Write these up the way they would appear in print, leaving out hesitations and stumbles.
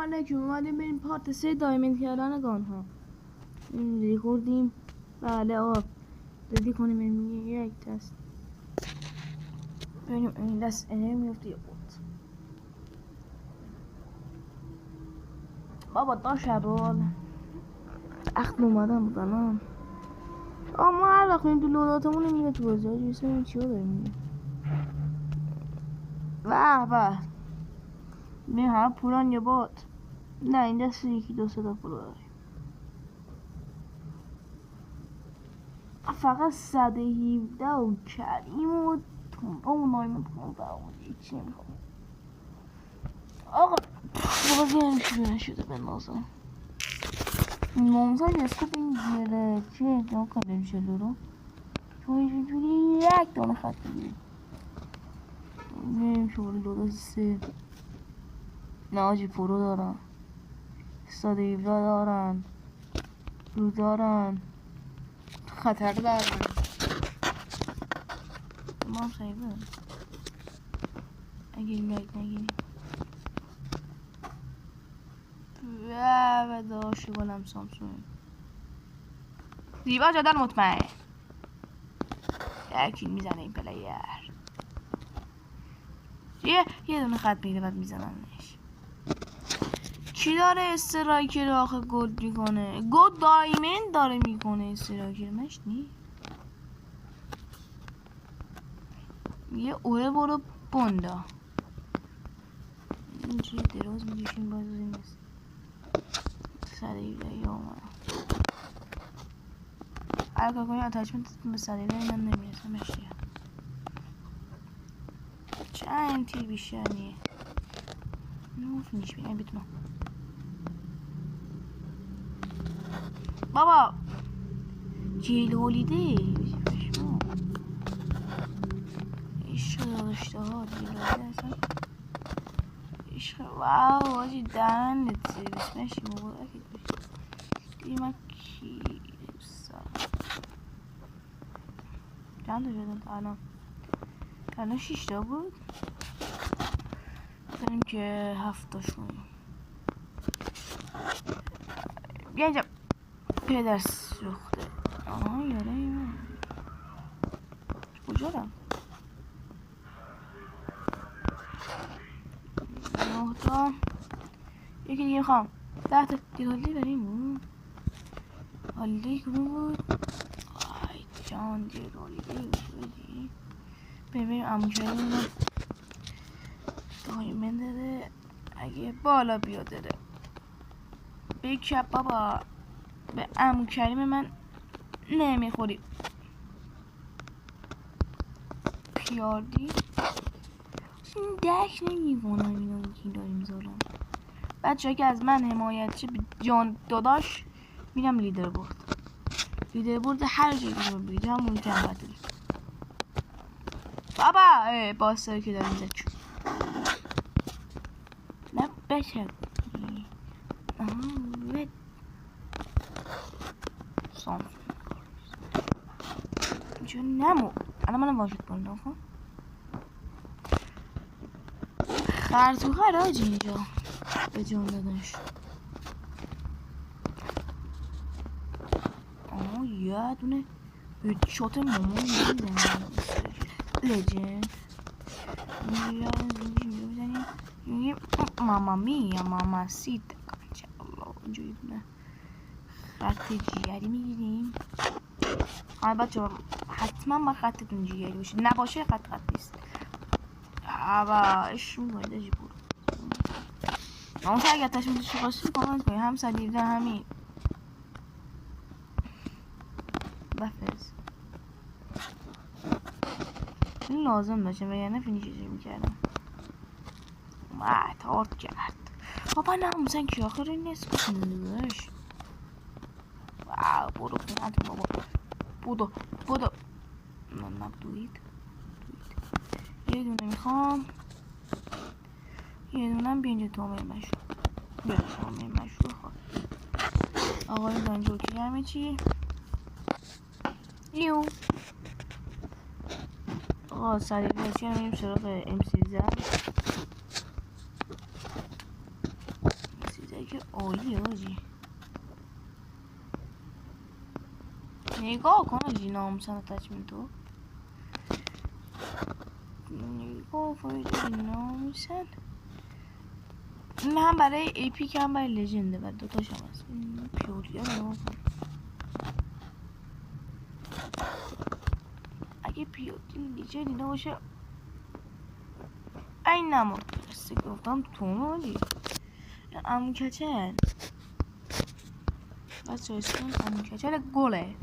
علیکم. اومدیم بریم پارت 3 دایمنت کردن گان ها. ریکوردیم. بله آقا ردی کنیم بریم یک تست بریم این دست انرژی میفته یا بود بابا دا شبال اخت اومدن بودن آقا ما هر وقت این تو لوداتمون میگه تو بازی ها جویسه این چی ها داریم میگه واه واه بیم همه پولان یا بود نه این دست یکی دو سه تا پول داریم فقط 117 و کریم و تونبا و نایمون 15 و هیچی نمیخوام آقا بازی هم شروع نشده به نازم نامزای اسکوپ این گیره چه ادعا کنیم جلو رو چون اینجوری یک دانه خط بگیریم بریم شماره لودا 3 نه آجی پرو دارن 117 دارن رو دارن خطر دارن ما هم سایبه اگه این لایک نگیریم و داشت گلم سامسونگ زیبا جدن مطمئن یکی میزنه این پلیر یه دونه خط میده بعد میزننش چی داره استرایکر آخه گل میکنه گل دایمند داره میکنه استرایکر مشنی یه اوه برو بوندا اینجوری دراز میکشیم باز این است سریعه یا اومدم اگر کنی اتچمنت به سریعه من نمیرسه مشتیه چند تیر بیشتر نیه نوف نیش بینه بیتما بابا جیل هولیده بشما عشق داشته ها جیل هولیده اصلا عشق واو آجی دهنت سرویس مشی مبارکت بشی دیگه من کی چند تا شدن تا الان 6 تا بود داریم که 7 تاش کنیم بیا اینجا پدر سوخته آها یاره ایمان کجا رم 9 تا یکی دیگه میخوام 10 تا دیگه هالی بریم بود هالی کدوم بود آی جان دیگه هالی بودی ببینیم اموشایی رو دایمن داره اگه بالا بیا داره بکب بابا به عمو کریم من نمیخوری پیاردی این دک نمیبونم اینا که داریم زارم بچه که از من حمایت چه جان داداش میرم لیدر برد هر جایی که بگید همون که هم بدلی بابا باستر که داریم زد چون نه بشه red سامسونگ اینجا نمو الان منم واجد کنم کن خرطوخه راج اینجا به جان دادنش یه دونه هدشات مامان میزنیم لجند میگه ماما میا ماما سیت الله اینجوری دونه خط جیگری میگیریم بچه حتما با خطتون جیگری باشه نباشه خط نیست و اش میگویده جی برو ناموسه اگر تشمیدش خواستیم کامنت کنیم هم 117 همین بفرز این لازم باشه وگرنه فینیشش میکردم تارت کرد بابا ناموسن که آخر این نیست کسندوش واو برو خونت بابا بودو نه دوید یه دونه میخوام یه دونم بینجا تومه مشروع خواهد آقای دانجوکی همه چی یو آقا سریع بچی هم میریم سراغ M13 که عالیه آجی. نگاه کن آجی ناموسن اتچمنت تو. نگاه کن ناموسن. این هم برای اپیک هم برای لژنده و دوتاش هم هست. پیولی ها نگاه کن. اگه پیولی لژنده باشه این نمورد درسته گفتم تو مالی امو کچل بچه اسکن امو کچل گله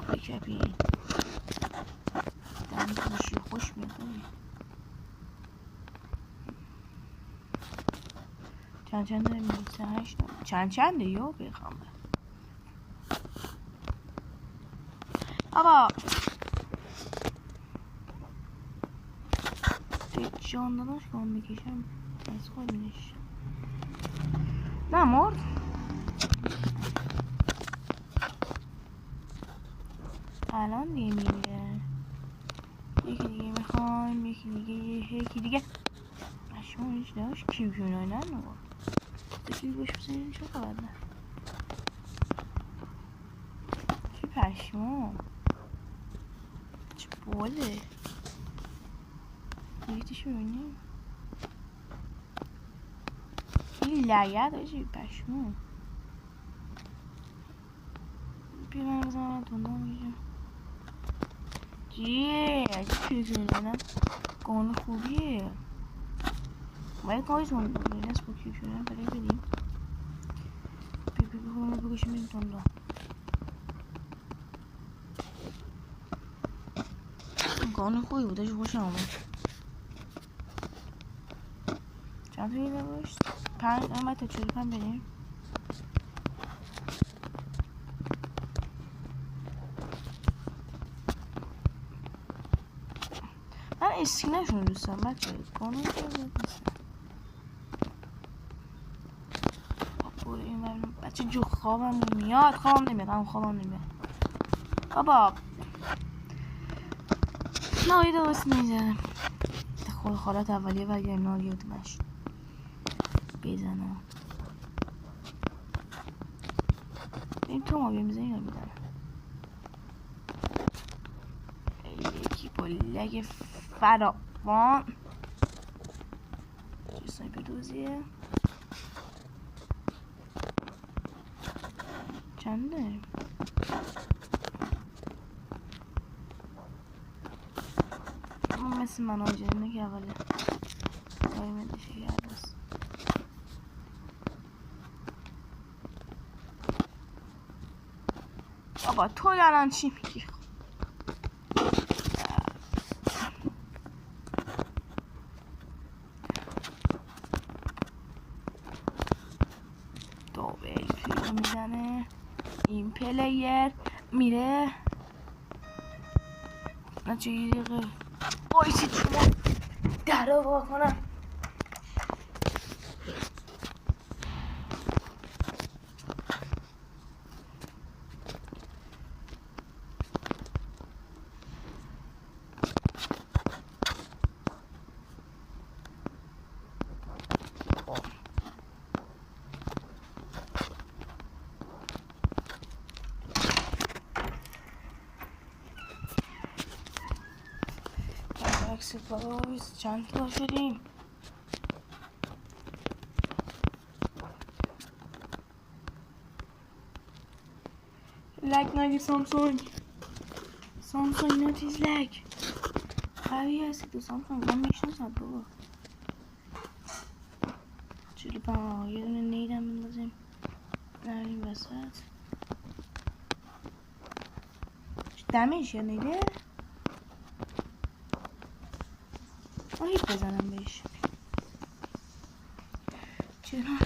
بکبین دم خوشی خوش میکنی چنده میلیسه هشت چنده یا بخوام بابا جان داداش که هم میکشم از خود میشه نه مرد الان دیگه میره یکی دیگه میخوایم یکی دیگه اشمونش داشت کیو کنای نه نگاه دکی گوش بزنیم چه خبر نه چی پشمون چه بوله دیگه ببینیم این لگت هاشی پشمون بیرون بزنم تونده میگم جیه چی کنه نه گانه خوبیه باید کاری تونده بگه نست با کیو کنه برای بدیم بگوشیم بگوشیم این تونده گانه خوبی بودش خوش آمد چند تا یه باش 5 باید تا 45 بریم من اسکینشون دوست دارم بچه گانه که باید نیستم برو این ببینم بچه جو خوابم نمیاد خوابم نمیاد بابا نایی درست میزنم خود حالت اولیه و اگر نایی یادمش بزنم این تو ما بیم زنی نمیدنم یکی با لگ فراوان چه سایپر دوزیه چنده مثل من آجرینه که اوله قایمتشه کرده است بابا تو الان چی میگی دوبل کیلو میزنه این پلیر میره نه چه یه دقیقه بایسید شما در رو با کنم باز چند تا شدیم لگ نگی سامسونگ نتیز لگ قوی هستی تو سامسونگ من میشناسم بابا 45 یه دونه نیدم بندازیم نریم وسط دمیش یا نیده هیچ بزنم بهش چرا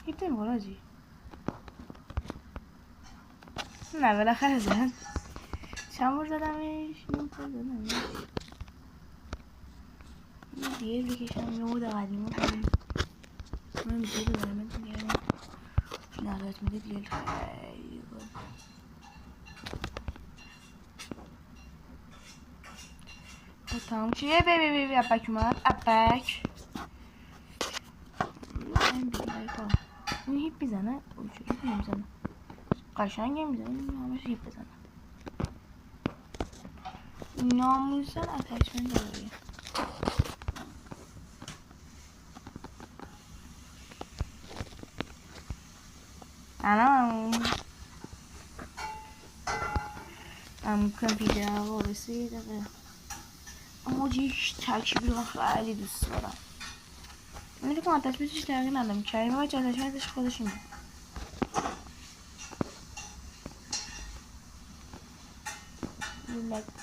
هیچ نمیگه نه بالاخره زد چند بار زدمش نیم بار زدمش دیگه بکشم یه مود قدیمه کنیم من دیگه دارم دیگه نهایت میده دیگه خیلی تمام چیه؟ بی ابک اومد. ابک این هیپ بزنه. چجوری نمیزنه؟ قشنگه میزنه. همش هیپ بزنه. ناموسن اتچمنت داره. الان کامپیوتر وارسی داره. اما یک ترکیبی رو خیلی دوست دارم. من فکر کنم اتچمنتش تغییر ندادم. کریمه باید اتچمنتش خودش اینه.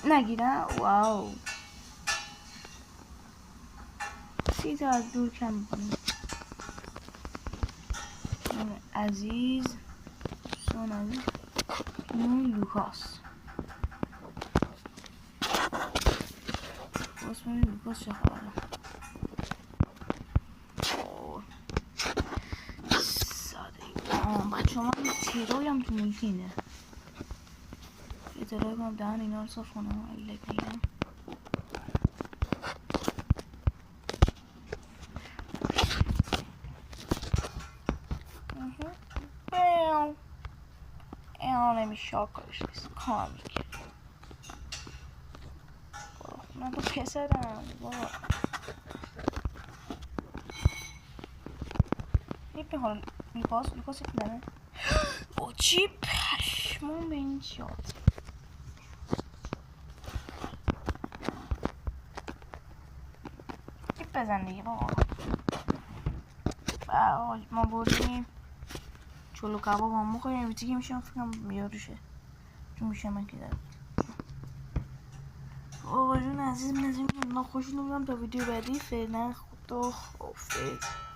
نگیرم. واو 30 تا از دور کم میکنیم. عزیز سون عزیز نون لوکاس اسم لوکاس چه خبره؟ ساده بچه ما تیروی هم تو مولتینه یه تیروی کنم دهن اینا رو صاف کنم اگه نگیرم. نمیشه کارش نیست کار میگه. من تو پسرم بابا یه حال لوکاس یک داره با چی پشمون به این شاد یه بزن دیگه بابا. ما بردیم چلو کباب هم بخوریم بیتیگه میشم فکرم بیاروشه چون میشه من که دارم آقا جون عزیز من از این خوشون بودم تا ویدیو بعدی فعلا خدا حافظ.